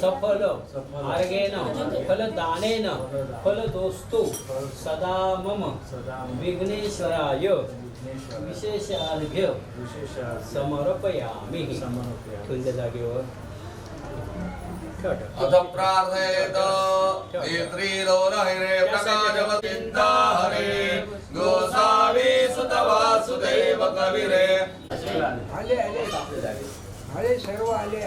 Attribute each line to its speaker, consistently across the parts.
Speaker 1: सफल आर्गेन फलदानेन फलदोस्तु सदा मम विघ्नेश्वराय विशेषार्घ्य समर्पयामि. तुझ्या जागेवर
Speaker 2: अथ प्रार्थयेत नेत्रीलोलहरे प्रकाशवतिन्ता हरे गोसावी सुत वासुदेव कविरे.
Speaker 3: आले सर्व आले.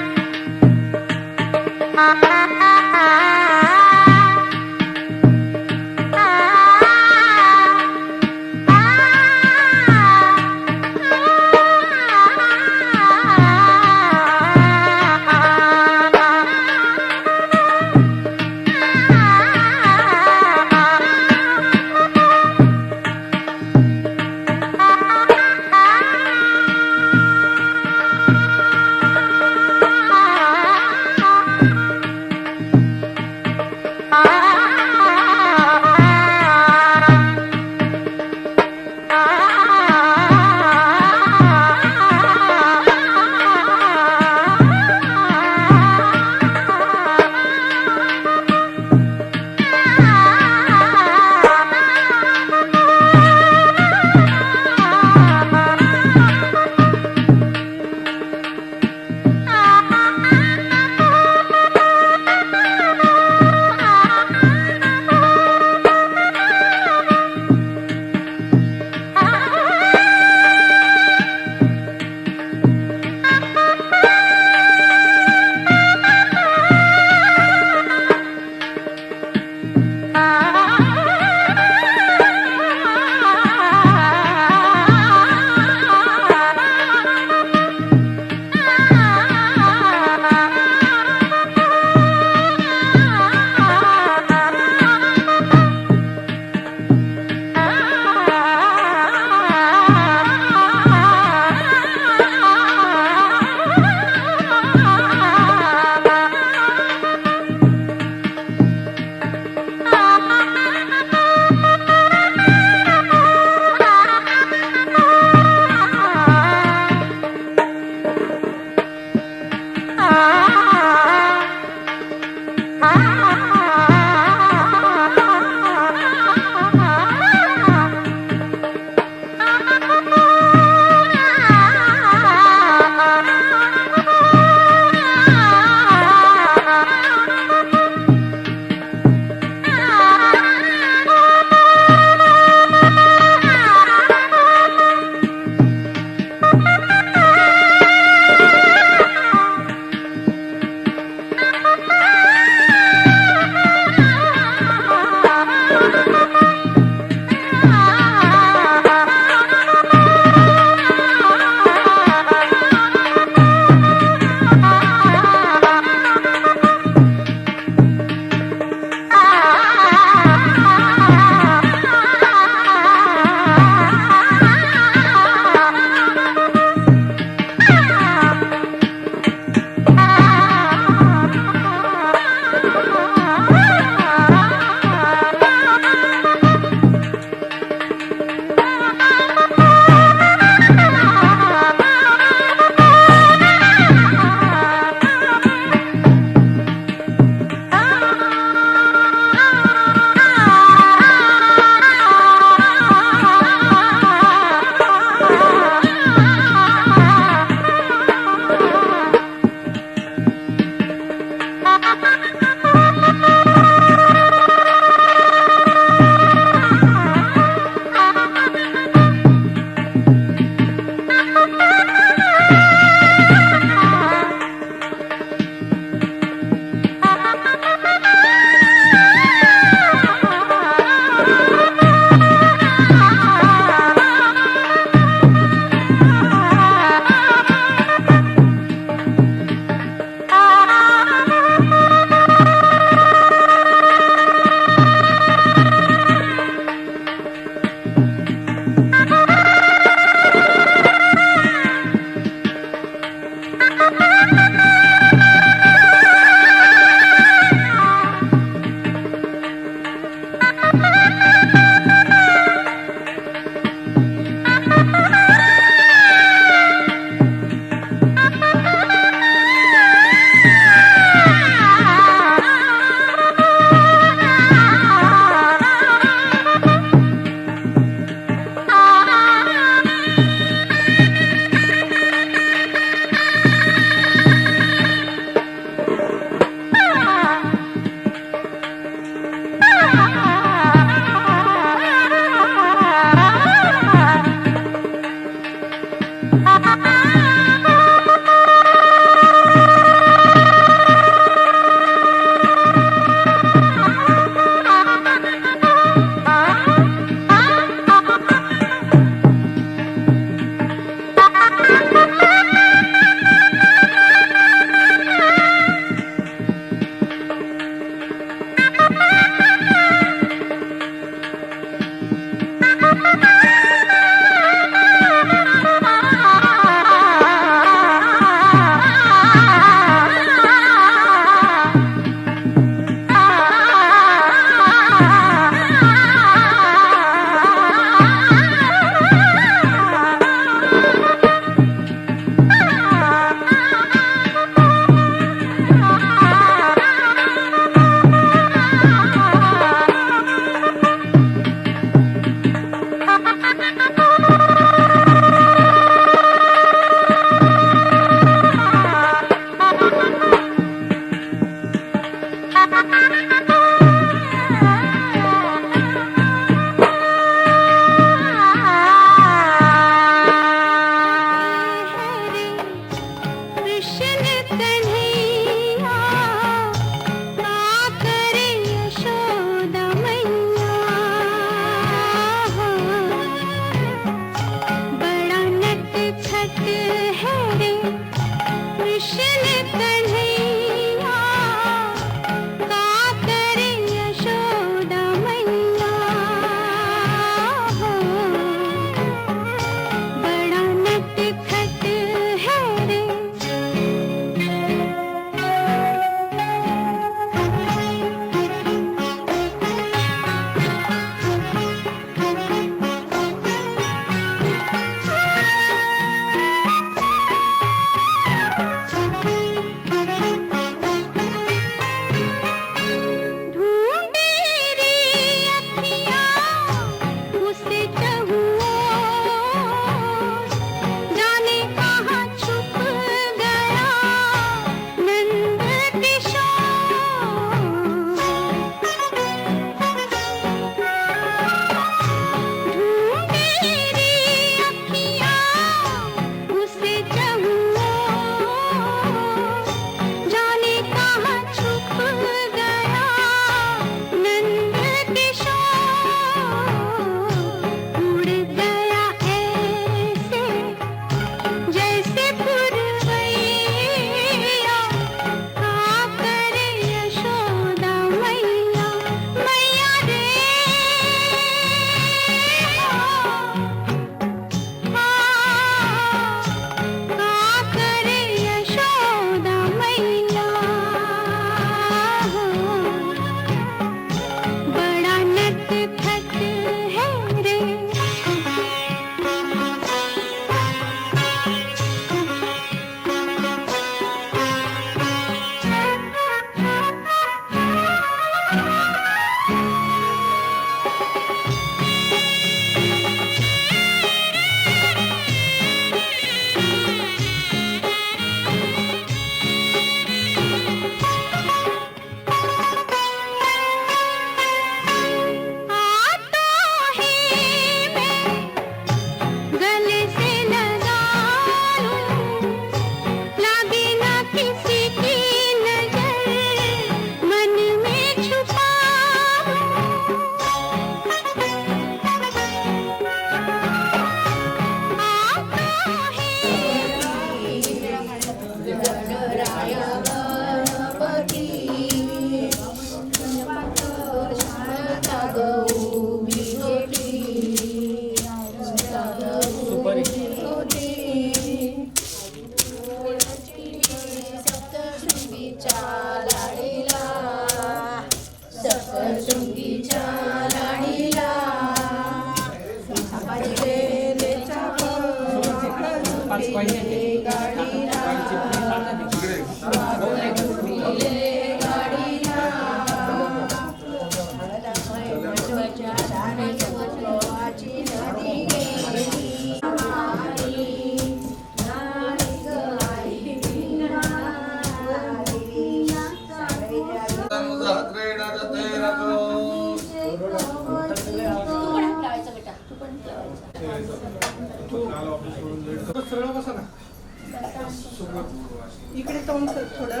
Speaker 3: इकडे तोंड थोडं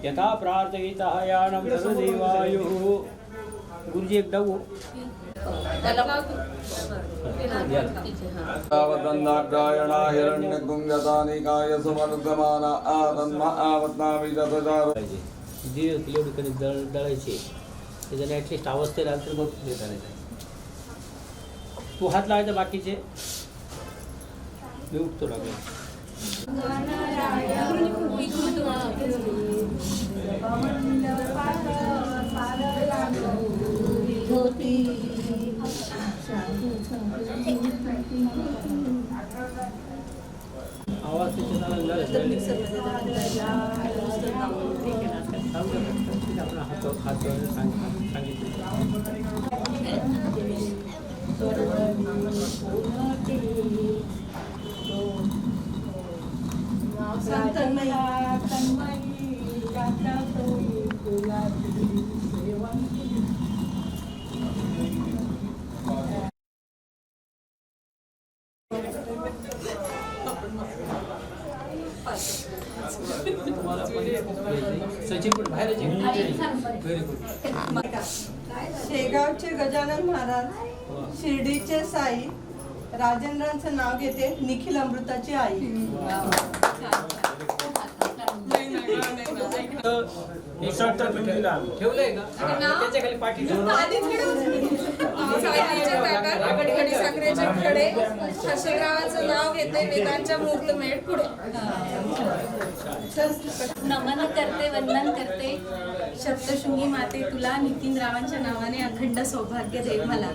Speaker 1: यथा प्रार्थयितः यानं तदेवायुः गुरुजी एकदा
Speaker 2: तावदन्नाग्रायणा हिरण्यकुंगतानिकाय सुमनुगमाना आतन्म आवत्नामि ततचार
Speaker 1: जी किलो कणिक दळायची त्याच्याने ॲटलिस्ट अवस्थेत आलं तर बघ देता नाही. तू हात लावायचा बाकीचे मी उठतो लागला. आवाज आपला हात सांगितलं.
Speaker 3: तन्मयी
Speaker 1: सचिन पण बाहेर व्हेरी गुड.
Speaker 3: शेगावचे गजानन महाराज, शिर्डीचे साई, राजेंद्रांचं नाव घेते, निखिल अमृताची आई.
Speaker 1: ठेवलंय का त्याच्या खाली पाठी
Speaker 4: साखरेचे खडे, शशग्रावाचं नाव घेते, वेदांच्या मुहूर्तमेढ पुढे.
Speaker 5: नमन करते, वंदन करते, सप्तशृंगी माते तुला, नितीन रावांच्या नावाने अखंड सौभाग्य दे मला.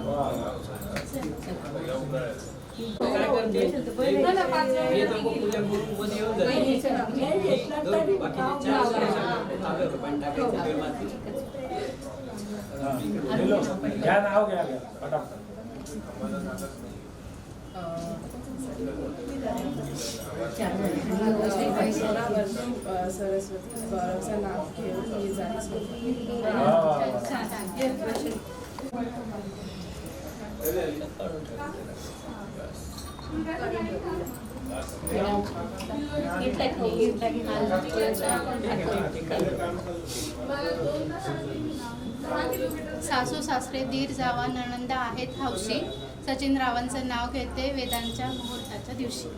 Speaker 1: काय करते हे तर पूजा मध्ये येऊन जाते. बाकीचे चार पण टाकायचं
Speaker 6: घ्या नाव घ्या पटापट.
Speaker 4: सरस्वती गौरवचं नाव घेऊन मी जायचं.
Speaker 5: सासू सासरे दीर जावा नणंद आहेत हौशी, सचिन रावांचं नाव घेते, वेदांच्या मुहूर्ताच्या दिवशी.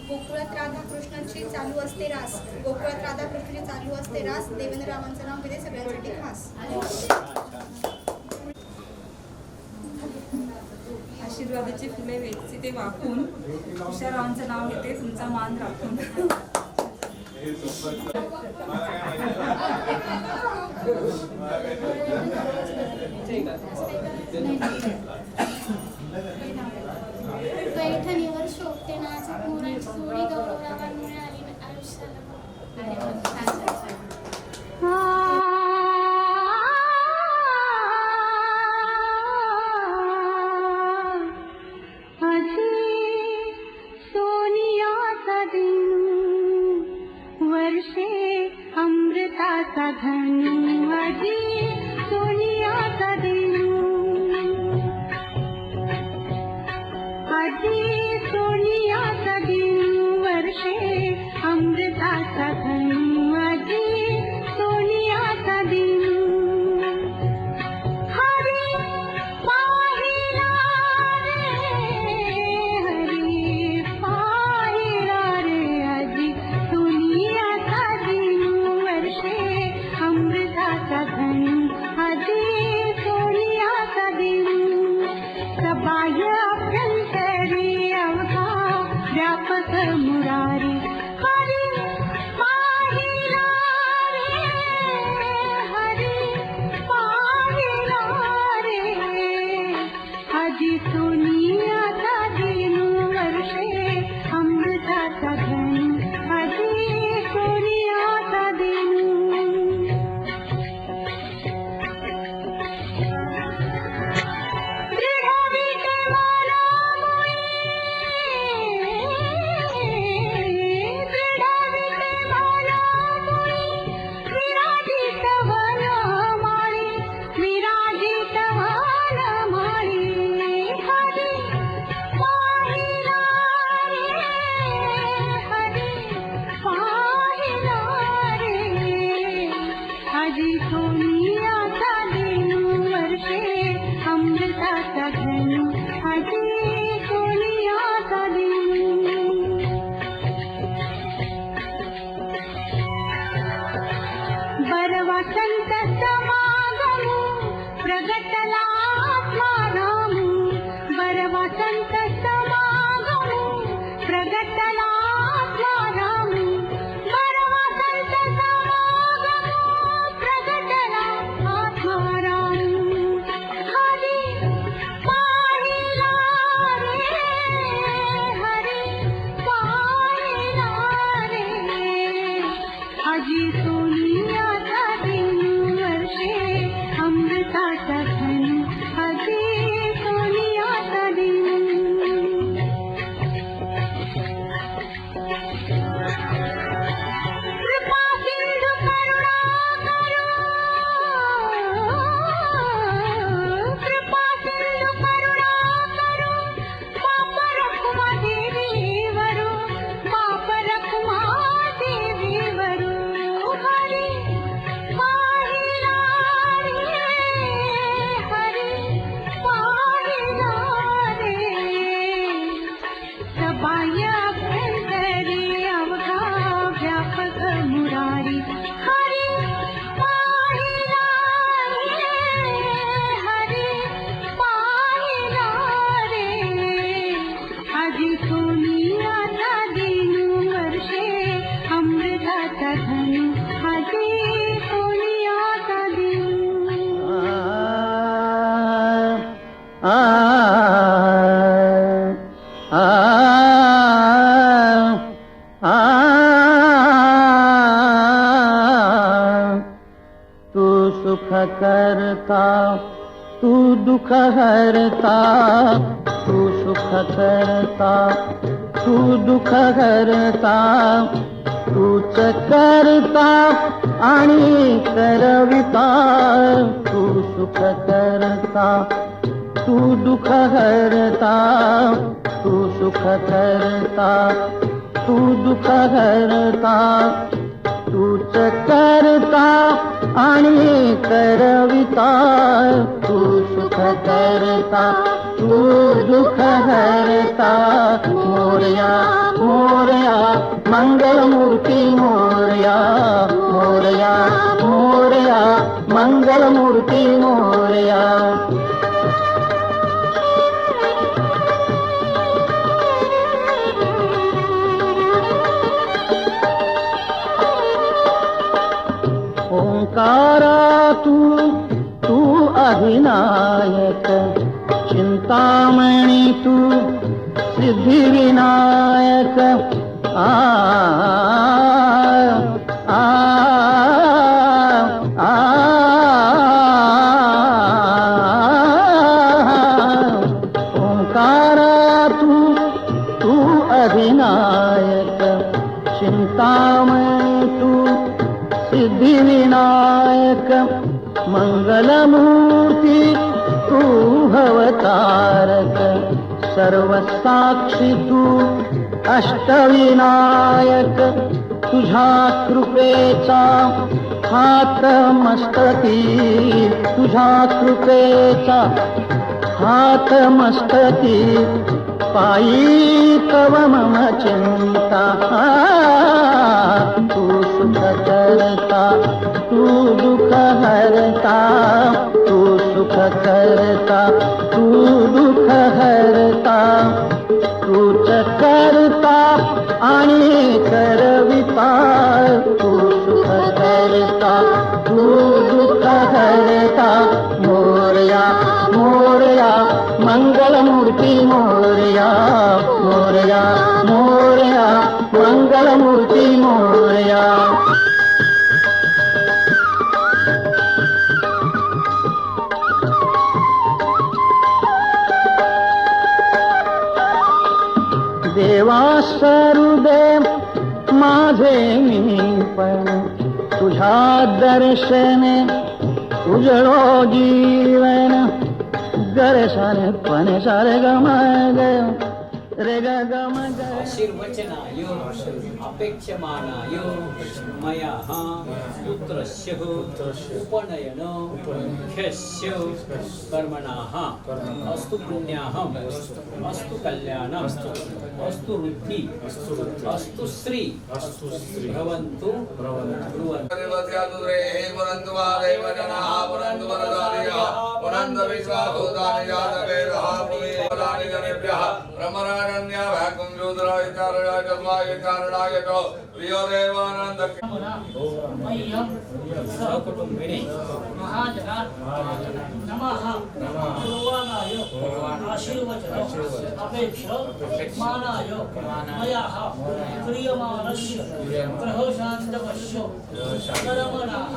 Speaker 7: गोकुळात राधाकृष्णाची चालू असते रास, गोकुळात राधाकृष्णाची चालू असते रास, देवेंद्र रावांचं नाव घेते, सगळ्यांसाठी खास.
Speaker 4: आशीर्वादाची फुले वेचते ते वाकून, तुषारावांचं नाव घेते, तुमचा मान राखून.
Speaker 8: पैठणीवर शोभते नाच मुरड, सोळी गौरवांमुळे आली आयुष्याला.
Speaker 9: सोनियाचा दिन वर्षे अमृताचा धन, आजी सोनियाचा दिन, आजी सोनियाचा दिन वर्षे अमृताचा धन, आजी सोनियाचा दिन. हरी पाहिला रे, हरी पाहिला रे, आजी सोनियाचा दिन वर्षे अमृताचा धन, आजी सोनियाचा दिन. सबाह्य अभ्यंतरी अवघा व्यापक मुरारी, हरी पाहिला रे, हरी पाहिला रे, आजी सोनियाचा दिन वर्षे अमृताचा धन, आजी सोनियाचा दिन. आजी सोनियाचा दिन वर्षे अमृताचा धन, आजी सोनियाचा दिन. बरवसंत समागमु प्रगटला आत्मारामु, बरवसंत समागमु प्रगटला आत्मारामु, बरवसंत समागमु प्रगटला आत्मारामु. हरी पाहिला रे, हरी पाहिला रे, आजी सोनियाचा दिन वर्षे अमृताचा धन, आजी सोनियाचा दिन. कृपा सिंधू करुणा करो, कृपा सिंधू करुणा करो, बाप रखुमा देवी वरो, धनु हाती कोणी आता देऊ
Speaker 10: तू सुख करता तू दुख हरता तू सुख करता तू दुख हरता तूच करता आणि करविता तू सुख करता तू दुख हरता तू सुख करता तू दुख हरता तूच करता आणि करविता तू सुख करता तू दुख हरता मोरया मोरया मंगलमूर्ती मोरया मोरया मोरया मंगलमूर्ती मोरया ओंकारा तू अधिनायक चिंतामणी तू सिद्धिविनायक आ आ आ ओंकारा तू अधिनायक चिंतामणी तू सिद्धिविनायक मंगलमूर्ती तू भवतारक सर्वसाक्षी तू अष्टविनायक तुझ्या कृपेचा हात मस्तकी तुझ्या कृपेचा हात मस्तकी पायी तव मम चिंता तू सुख करता तू दुख हरता तू सुख करता तू दुख हरता तूच करता आणि करविता तू सुख करता तू दुख हरता मोरया मोरया मंगलमूर्ती मोरया मोरया मोरया मंगलमूर्ती मोरया देवा सरुदेव माझे मी पण तुझ्या दर्शने उजळो जीवन गरसाने पणे सारे गम रे गम
Speaker 1: आशीर्वचनाय अपेक्षमानाय मया पुत्रस्य उपनयन ख्यस्य कर्मणाः अस्तु पुण्याहम् अस्तु कल्याणम् अस्तु वृद्धि अस्तु श्री भवन्तु सकुटुंबिनी
Speaker 6: नमः पूर्वानाय आशीर्वचन अपेक्षमानाय मया क्रियमाणस्य ग्रहशान्तवश्य कर्मणाः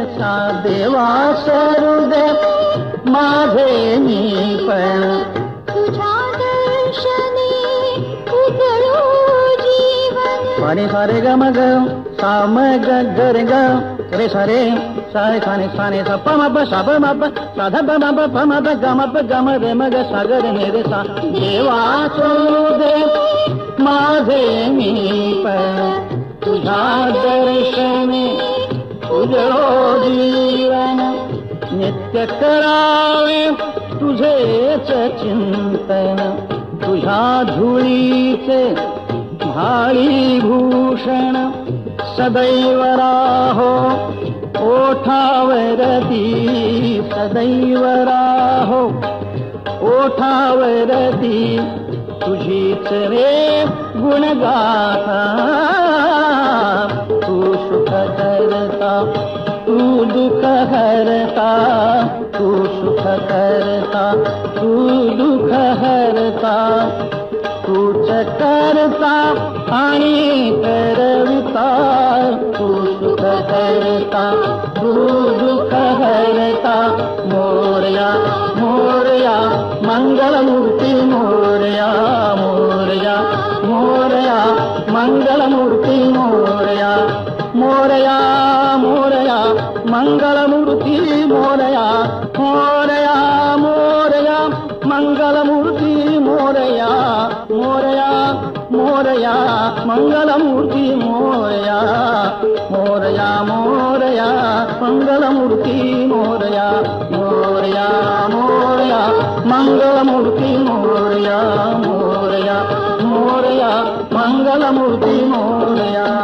Speaker 6: तथा
Speaker 10: देवा सरुदेव माझे मी पण
Speaker 9: तुझ्या दर्शनी उजळो जीवन
Speaker 10: पाणी सारे ग मग साम ग ग रे ग रे सारे सारे साने साने सा प म प सा प म प सा ध प म प प म प ग म प ग म रे म ग सागर ने रे सा देवा सरुदेव माझे मी पण तुझ्या दर्शनी उजळो जीवन नित्य करावे तुझेच चिंतन तू तुझ्या धुळीचे भाळी भूषण सदैव राहो ओठावरती, सदैव राहो ओठावरती, तुझीच रे गुणगाथा. तू सुख करता, तू दुःख हरता, तू सुख करता, तू दुःख हरता, तूच करता आणि करविता. तू सुख करता, तू दुःख हरता. मोरया मोरया मंगलमूर्ती मोरया, मोरया मोरया मंगलमूर्ती मोरया, मोरया मोरया मंगलमूर्ती मोरया, मोरया मोरया मंगलमूर्ती मोरया, मोरया मोरया मंगलमूर्ती मोरया, मोरया मोरया मंगलमूर्ती मोरया, मोरया मोरया मंगलमूर्ती मोरया, मोरया मोरया मंगलमूर्ती मोरया.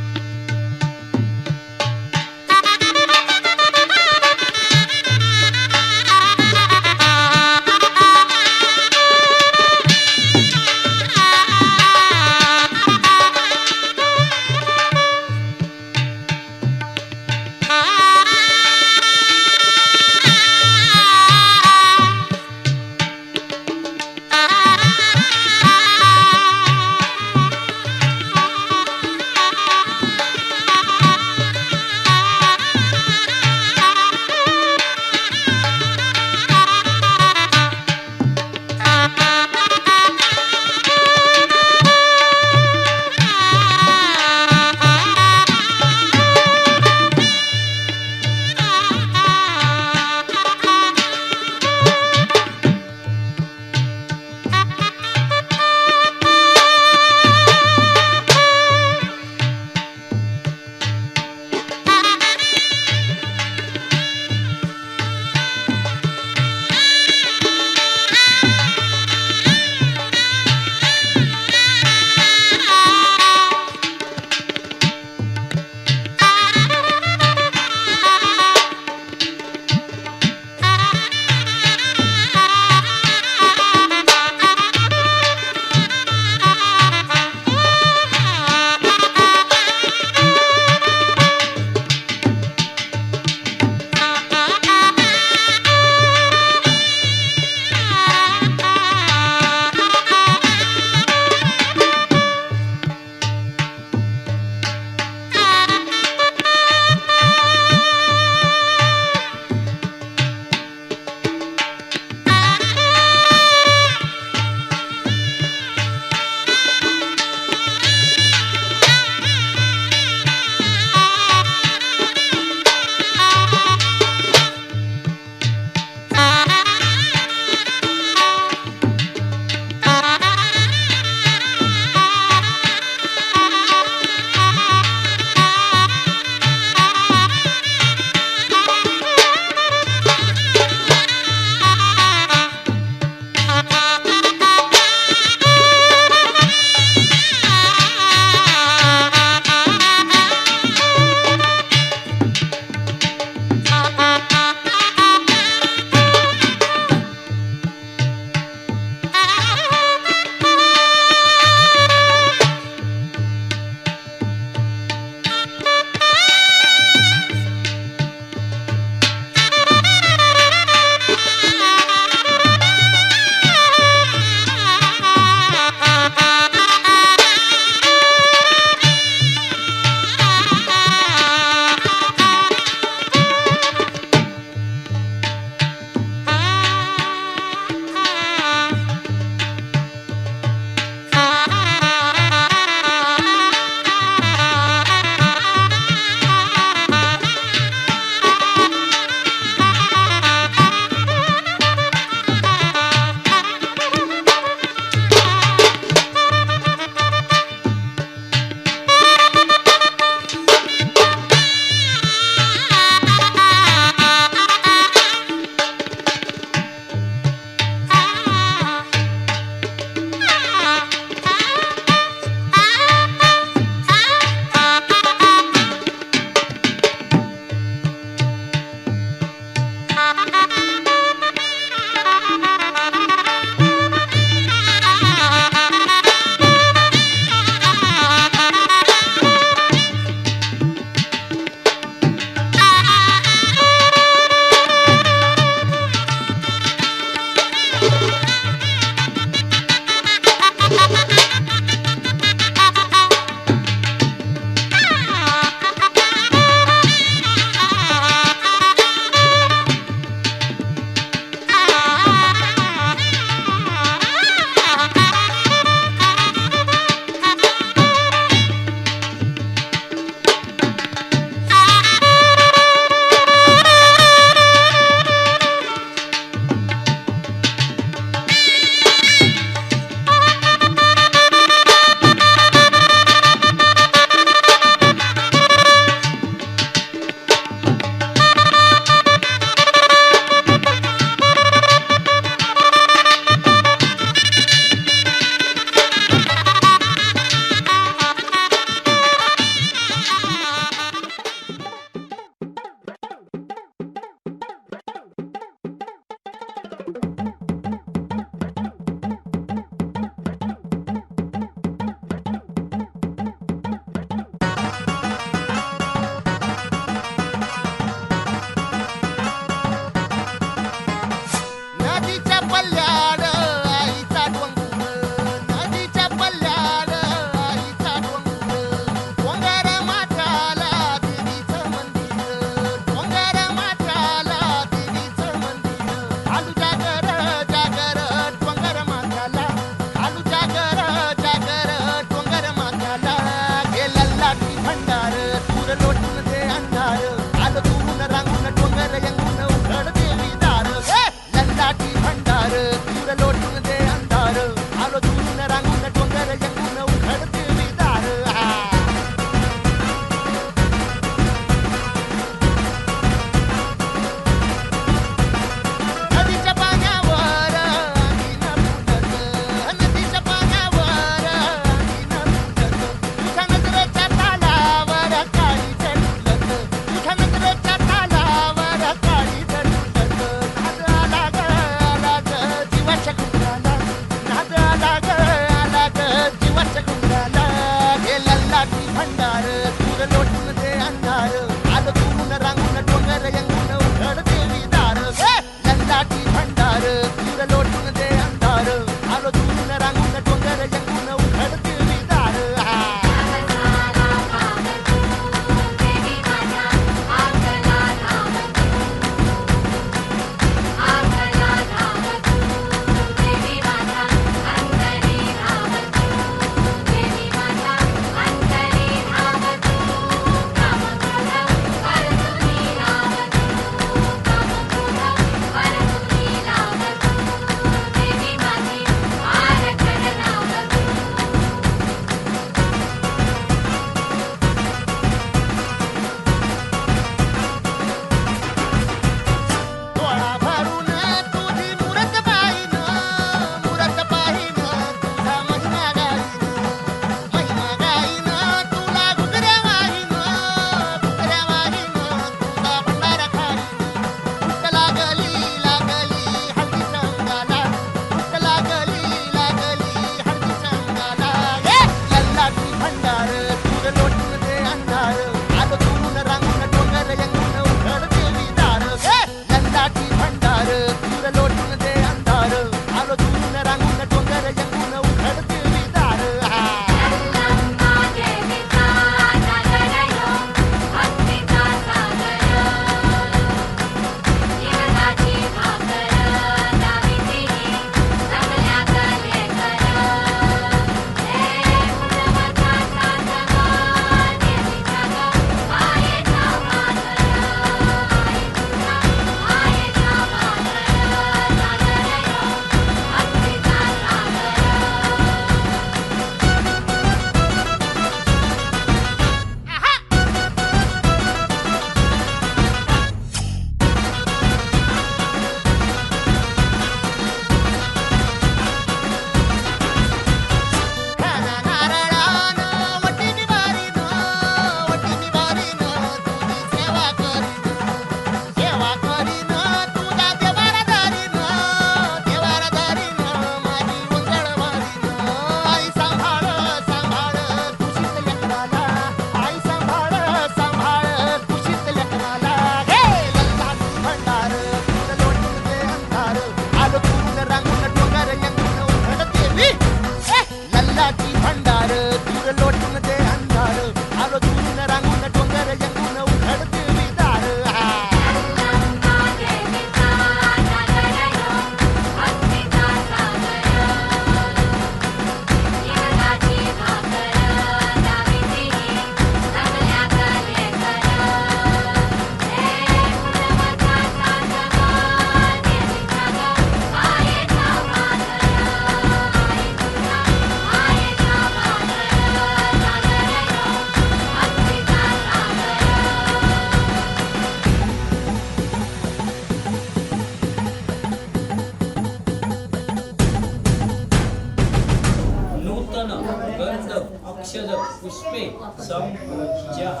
Speaker 1: संपूज्यः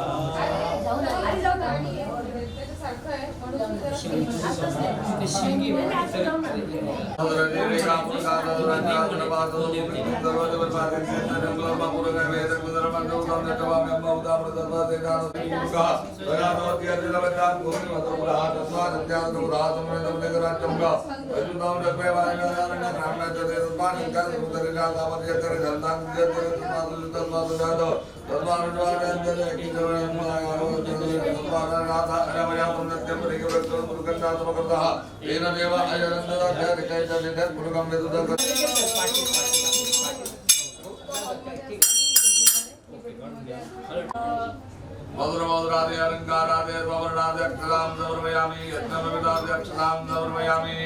Speaker 1: ते शिंगी
Speaker 2: मधुर मधुरादि अलंकारादि वर्णादि अक्षरां समर्पयामि यज्ञमविदादि अक्षरां समर्पयामि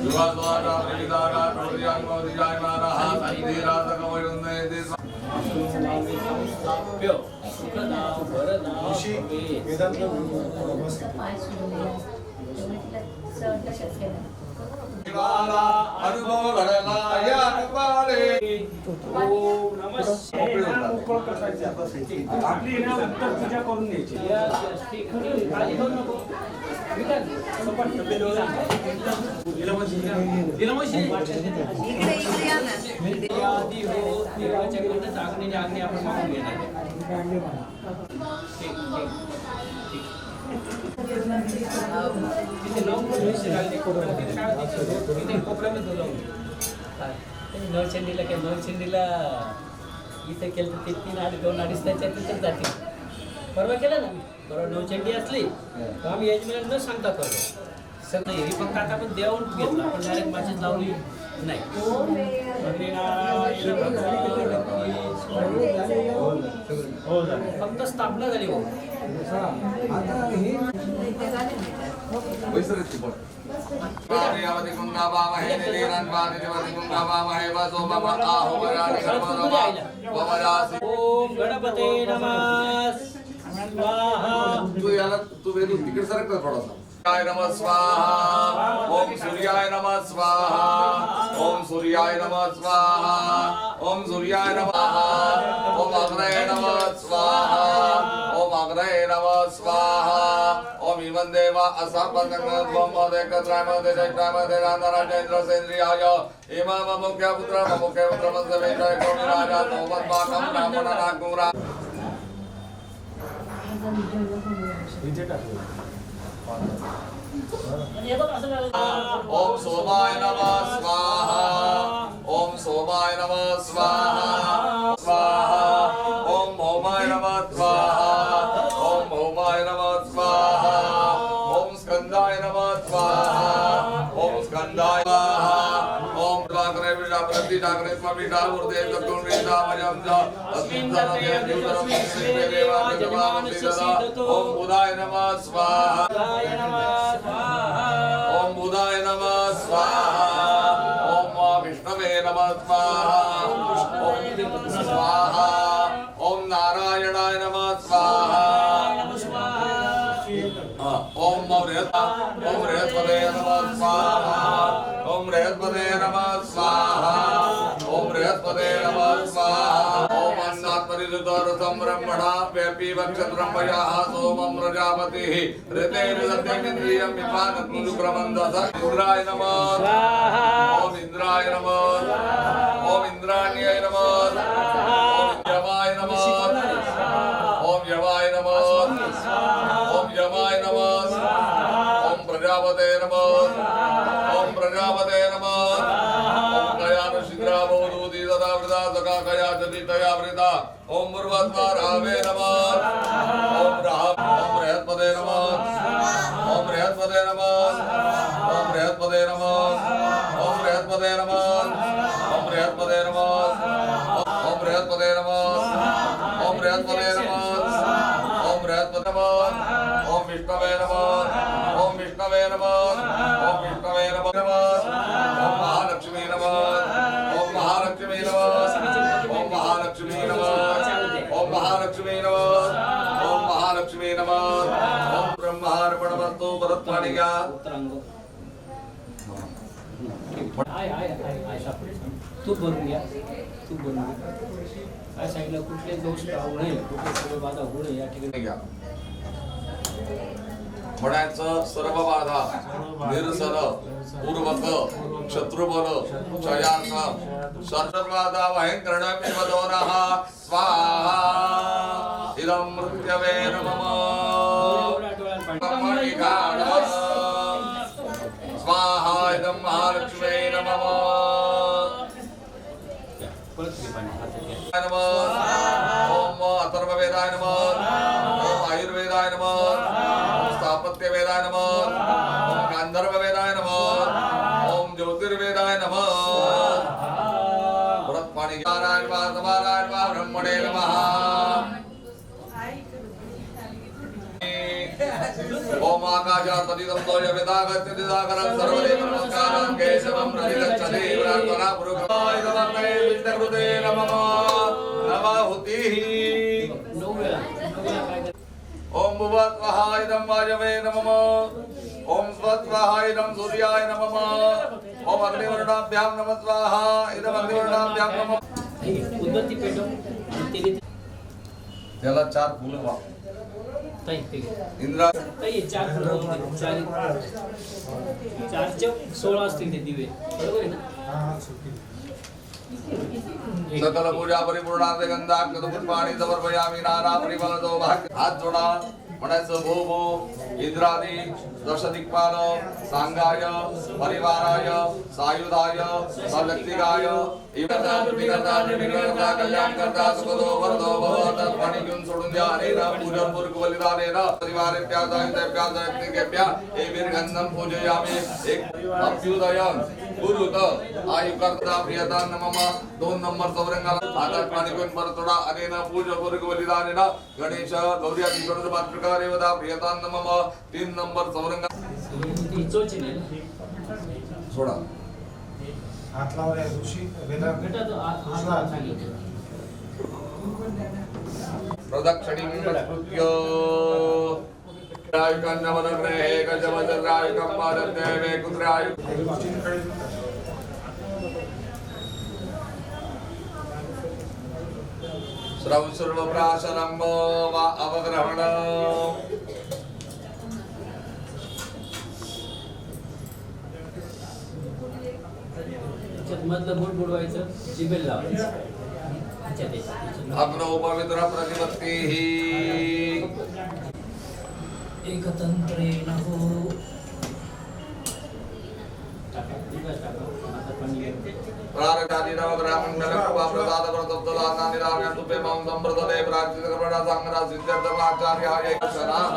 Speaker 2: युगाद्वारा विदारा प्रवृत्तियां मौदिजायमानः सन्धिरातकमयुन्ने देश
Speaker 1: प्यो सुखदा वरदा वेदांत
Speaker 2: शिवाला अनुभव घडलाय अनपाले
Speaker 1: ओम नमः शिवाय
Speaker 11: मोकळ करायची आता आपली ना उत्तर पूजा करून घ्यायची
Speaker 1: खाली करू नको आधी हो देवाच्याकडनं जागण्याने आज्ञा आपण मागून घेणार तिथे लावून तिथे कोपऱ्यामध्ये लावून नवचंडीला काय नवचंडीला इथे केलं तर ते 2-2.5 त्याच्यात जाते परवा केलं ना परवा नवचंडी असली तर आम्ही यजमानाला न सांगता करतो सर नाही फक्त आता आपण देवाहून घेतला पण डायरेक्ट माझी लावली नाही फक्त स्थापना झाली हो
Speaker 2: वैसरची पण पार्यावती कुंगाबामहे निलीरन्वादि देवति कुंगाबामहे वसो मम आहुमराणि कर्मणवा वमरासि
Speaker 1: ओम गणपते नमः स्वाहा
Speaker 2: तू वेदू तिकडे सरक कर थोडासा सूर्याय नमः स्वाहा ओम सूर्याय नमः स्वाहा ओम सूर्याय नमः स्वाहा ओम सूर्याय नमः ओम अग्नये नमः स्वाहा ओम अग्नये नमः स्वाहा ओम इमं देवा असर्पसंगत्वं मोदेकत्रामदे जयत्रामदे राजराजेन्द्र सेन्द्रियाय इमं मुख्यपुत्र मन्सवेशय कौमिराजा तोमत्पाकं ब्राह्मणनागुरा ओम सोमाय नमः स्वाहा ओम सोमाय नमः स्वाहा स्वाहा ओम भौमाय नमः स्वाहा ओम भौमाय नमः स्वाहा ओम स्कंदाय नमः स्वाहा ओम स्कंदाय स्वाहा ओम जागरे विषा प्रति जागरे स्वामीता मूर्ते चतुर् वेदा मयं च अस्मिन् सनदे द्युतरं श्री देवा जगवान् सिद्धदा ओम बुधाय नमः स्वाहा ओम बुधाय नमः स्वाहा ओम विष्णवे नमः स्वाहा ओम स्वाहा ओम नारायणाय नमः स्वाहा ओम बृहस्पते नमः स्वाहा ओम बृहस्पते नमः स्वाहा ओम बृहस्पते नमः स्वाहा ओम अन्नात्मनिरुद्धरसं ब्रह्मणा व्यापी वक्षत्रम्भयः सोमं प्रजापतिः ऋतेन सत्यमिन्द्रियं विपानत्मुक्रमन्दस इंद्राय नमः स्वाहा ओम इंद्राय नमः ओम इंद्राण्यै नमः ओम यमाय नमः ओम यमाय नमः ओम यमाय नमः ओम प्रजापते नमः ओम प्रजापते नमः ओम कयानुशिद्रा बहुदूति तथा वृदा सका कया चतितया वृदा ओम पूर्वत्वा रावे नमः ओम बृहस्पते नमः ओम बृहस्पते नमः ओम बृहस्पते नमः ओम बृहस्पते नमः ओम बृहस्पते नमः ओम बृहस्पते नमः ओम बृहस्पते नमः ओम बृहस्पते नमः ओम विष्णवे नमः ओम विष्णवे नमः ओम विष्णवे नमः ओम महालक्ष्मी नमः ओम महालक्ष्मी नमः ओम महालक्ष्मी नमः ओम महालक्ष्मी नमः ओम महालक्ष्मी नमः ओम ब्रह्मार्पणमस्तु परत्वाणिया
Speaker 1: तू भरून घ्या तू बोल काय सांगितलं कुठले दोष राहू नये कुठले सर्व बाधा होऊ नये या ठिकाणी
Speaker 2: घ्या. म्हणायचं सर्व बाधा निरसन पूर्वक शत्रुबल क्षयार्थ सर्वबाधा भयंकरणमिवदोनः स्वाहा इदं मृत्यवे नमः स्वाहा इदं महालक्ष्मी नमः ओम अथर्ववेदाय नमः ओम आयुर्वेदाय नमः ओम स्थापत्य वेदाय नमः ओम गांधर्व वेदाय नमः ओम ज्योतिर्वेदाय नमः व्रत पाणी नारायण वा नारायण वा ब्रह्मणे नमः ओम आकाशात् पतितं तोय वेदागत्य दिदाकरं सर्वदेव नमस्कारं केशवं प्रतिगच्छति प्रार्थना पुरुषाय नमः विष्णुकृते नमः नमहुतिः ओम भुवस्वहा इदं वायवे नमः ओम स्वस्वहा इदं सूर्याय नमः ओम अग्निवर्णाभ्यां नमः स्वाहा इदं अग्निवर्णाभ्यां नमः
Speaker 1: उद्बत्ती पेटव
Speaker 2: त्याला 4 फुलं वा
Speaker 1: ताई
Speaker 2: इंद्रा
Speaker 1: ताई 4 फुलं 4चे 16 असतील ते दिवे बरोबर आहे ना
Speaker 2: सकल पूजा परिपूर्णार्थ गंधाक्षत पुष्पाणि समर्पयामि नाना परिमलतो भाग्य हात जोडा म्हणायचं भो भो इंद्रादी दशदिक्पाल सांगाय परिवाराय सायुधाय सलक्तिकाय विघ्नता कल्याण करता सुखदो वरदो भवत पाणी घेऊन सोडून द्या अनेन पूजन पूर्व बलिदानेन परिवारेभ्यः एभिर्गन्धं पूजयामि एक अभ्युदयं गुरुत आयुकर्ता प्रियता नमः 2 नंबर सौरंगाला हातात पाणी घेऊन परत सोडा अनेन पूजन पूर्व बलिदानेन गणेश गौरी आदी सर्व पात्रकार देवता प्रियता नमः 3 नंबर सौरंगा सोडा
Speaker 11: हात लावल्या दिवशी वेदांत
Speaker 2: प्रदक्षिणीं प्रकृत्य रायुकन्नवनग्रहे गजवज्रायुकं पाददेवे कुत्रायु सर्वप्राशनं वा अवग्रहणम्
Speaker 1: मधलं बोट बुडवायचं जिबेल लावायचं
Speaker 2: अग्नो पवित्र प्रतिपत्तिः
Speaker 6: एकतंत्रेण हो
Speaker 2: प्रारब्धादि नवग्रहमण्डलकुवा प्रसाद व्रतोत्तदानानि राम्यन्तुपे मम सम्प्रदते प्राचितकर्मणा संग्रह सिद्ध्यर्थमाचार्याय क्षणाः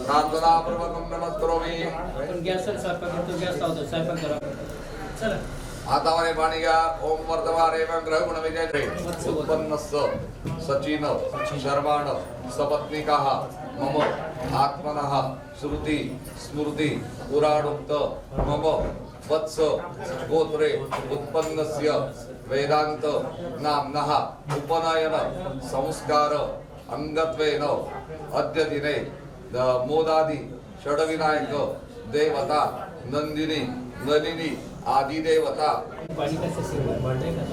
Speaker 2: प्रार्थनापूर्वकं नमस्करोमि
Speaker 1: आपण गॅसवर स्वयंपाक करतो गॅस लावतो स्वयंपाक करा चला
Speaker 2: हातामध्ये पाणी घ्या ओम वर्तमाने ग्रह गुण विजय उत्पन्नस्य सचिन शर्वाण सपत्निकाः मम आत्मनः श्रुति स्मृति पुराणोक्त मम वत्स गोत्रे उत्पन्नस्य वेदांत नाम्नः उपनयन संस्कार अंगत्वेन अद्य दिने मोदादि षड्विनायक देवता नंदिनी नलिनी आदि देवता
Speaker 1: पाणी कसं सेवा वाढलंय का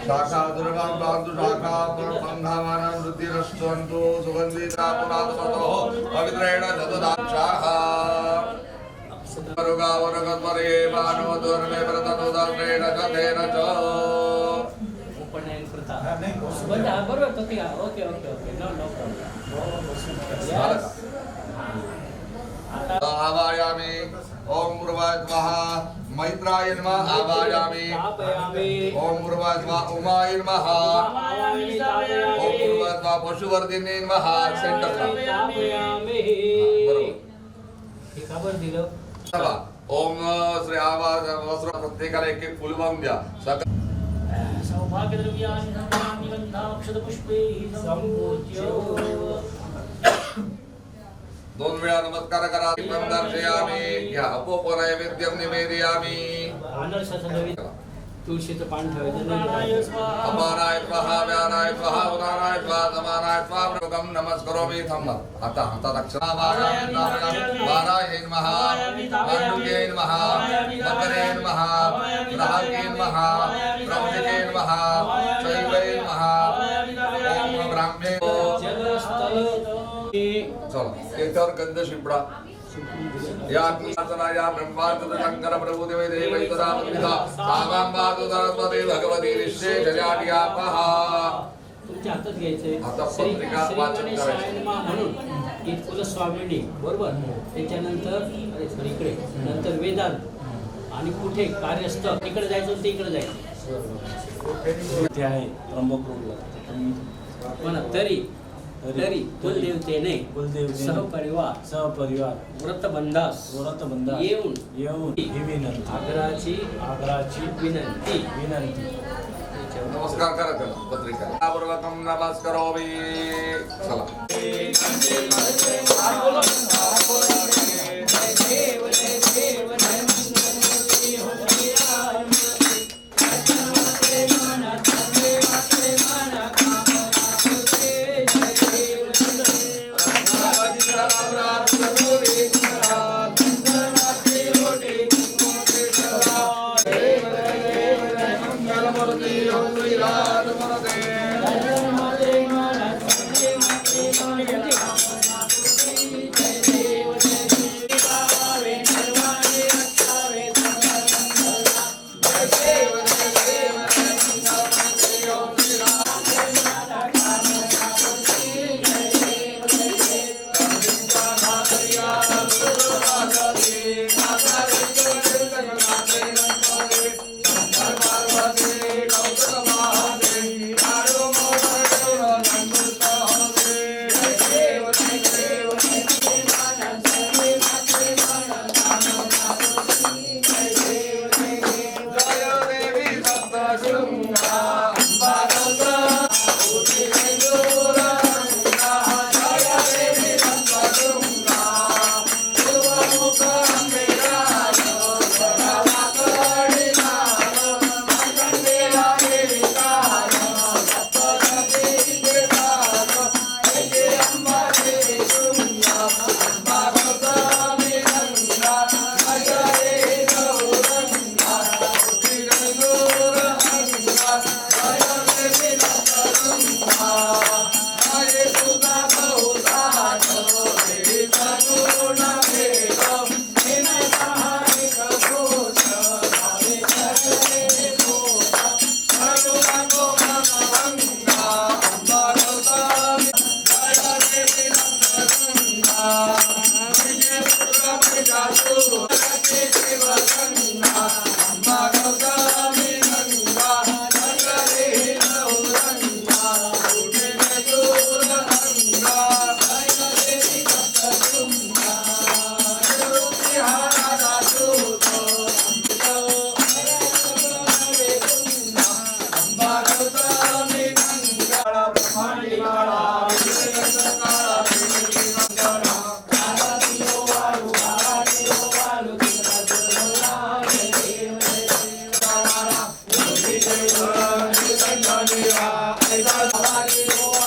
Speaker 2: शाखा दुर्गां बांधु शाखा पुरपंधामानं वृद्धिरस्तु सुगंधिता पुनादपतो पवित्रेण शतदाक्षाः रुगावरगत्मरे मानवधर्मे व्रतनुदात्रेण कथेन च
Speaker 1: उपनयन प्रथा बंद हा बरोबर तो okay okay okay no no problem
Speaker 2: आवायामि ओम पूर्वाय स्वाहा मैत्राय नमः आवायामि ओम पूर्वाय स्वाहा उमाय नमः ओम पूर्वाय स्वाहा पशुवर्धिनी नमः सेंटर बरोबर
Speaker 1: हे खबर दिलं
Speaker 2: ओम श्री आवाज वस्त्र प्रत्येकाला एक एक फुल वाहून द्या
Speaker 6: सौभाग्यद्रव्याणि धनानि गन्धाक्षतपुष्पैः सम्पूज्य
Speaker 2: 2 वेळा नमस्कार करा दर्शयामि या अपोपनैवेद्यं निवेदयामि
Speaker 1: तुळशीचं पान ठेवायचं
Speaker 6: प्राणाय
Speaker 1: नाही.
Speaker 6: स्वाहा
Speaker 2: अपानाय स्वाहा व्यानाय स्वाहा उदानाय स्वाहा समानाय स्वाहा प्रगम नमस्करोमि धम्म आता हातात अक्षरा वाराय नमः वारुण्ये नमः मकरे नमः ग्राहके नमः ब्रह्मणे नमः शैवे नमः ओम ब्राह्मणे
Speaker 1: जलस्थल
Speaker 2: चला त्याच्यावर गंध शिंपडा या अग्निसाधना या ब्रह्मांड शंकर प्रभु देव देवैतरा मंदिरा सागांबादु सरस्वती भगवती विश्वेशजाटिया पहा
Speaker 1: तुमच्या हातात घ्यायचंय.
Speaker 2: आता
Speaker 1: श्री
Speaker 2: पत्रिका
Speaker 1: श्री
Speaker 2: वाचन
Speaker 1: गणेश
Speaker 2: करायची.
Speaker 1: शयनमा म्हणून ही कुलस्वामिनी बरोबर. त्याच्यानंतर अरे सॉरी इकडे नंतर वेदांत आणि कुठे कार्यस्थ इकडे जायचं ते इकडे जायचं.
Speaker 11: ते आहे त्र्यंबक रोडला
Speaker 1: म्हणा तरी तरी कुलदेवतेने
Speaker 11: कुलदेवतेने
Speaker 1: सहपरिवार
Speaker 11: सहपरिवार
Speaker 1: व्रतबंधास
Speaker 11: व्रतबंधा
Speaker 1: येऊन
Speaker 11: ही विनंती
Speaker 1: आग्रहाची विनंती
Speaker 11: विनंती
Speaker 2: नमस्कार करा त्याला पत्रिका पूर्वकम नमस्करोमि चला Bye.